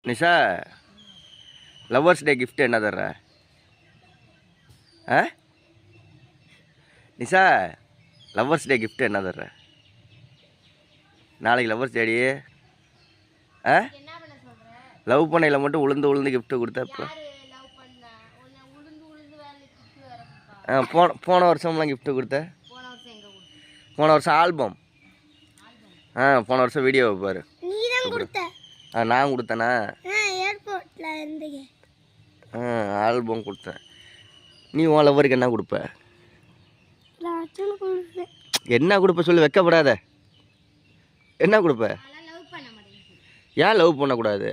Nisha, lovers day gift என்ன தர்ற? ஆ Nisha, lovers day gift என்ன தர்ற? நாளைக்கு லவ்வர்ஸ் டேடி. ஆ லவ் பண்ணையில் மட்டும் உளுந்து உளுந்து கிஃப்ட்டு கொடுத்தப்போ போன வருஷம்லாம் கிஃப்ட்டு கொடுத்த. போன வருஷம் ஆல்பம். போன வருஷம் வீடியோ பாரு. நான் கொடுத்தேனா? ஆல்பம் கொடுத்தேன். நீ உன் லவ்வருக்கு என்ன கொடுப்ப? என்ன கொடுப்ப சொல்லு, வெக்கப்படாத. என்ன கொடுப்ப? ஏன் லவ் பண்ணக்கூடாது?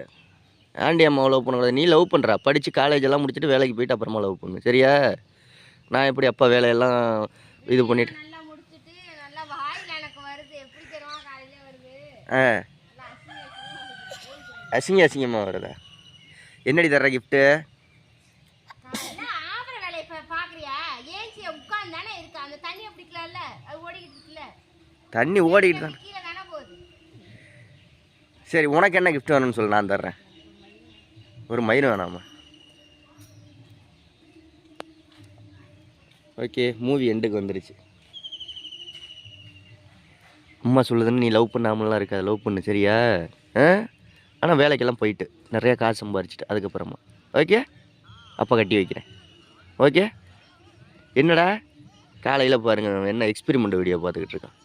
ஆண்டி அம்மாவை லவ் பண்ணக்கூடாது? நீ லவ் பண்ணுறா, படித்து காலேஜெல்லாம் முடிச்சுட்டு வேலைக்கு போயிட்டு அப்புறமா லவ் பண்ணு, சரியா? நான் எப்படி அப்பா வேலையெல்லாம் இது பண்ணிட்டு அசிங்கமாக வருதா? என்னடி தர்ற கிஃப்ட்டு? தண்ணி ஓடிக்கிட்டு தான். சரி, உனக்கு என்ன கிஃப்ட் வேணும்னு சொல்லு, நான் தர்றேன். ஒரு மயிர் வேணாமா? ஓகே, மூவி எண்டுக்கு வந்துருச்சு. அம்மா சொல்லுதுன்னு நீ லவ் பண்ணாமலாம் இருக்காது, லவ் பண்ணு, சரியா? ஆனால் வேலைக்கெல்லாம் போயிட்டு நிறையா காசு சம்பாரிச்சிட்டு அதுக்கப்புறமா, ஓகே? அப்போ கட்டி வைக்கிறேன், ஓகே? என்னடா காலையில் பாருங்கள் என்ன எக்ஸ்பெரிமெண்ட் வீடியோ பார்த்துக்கிட்டு இருக்கான்.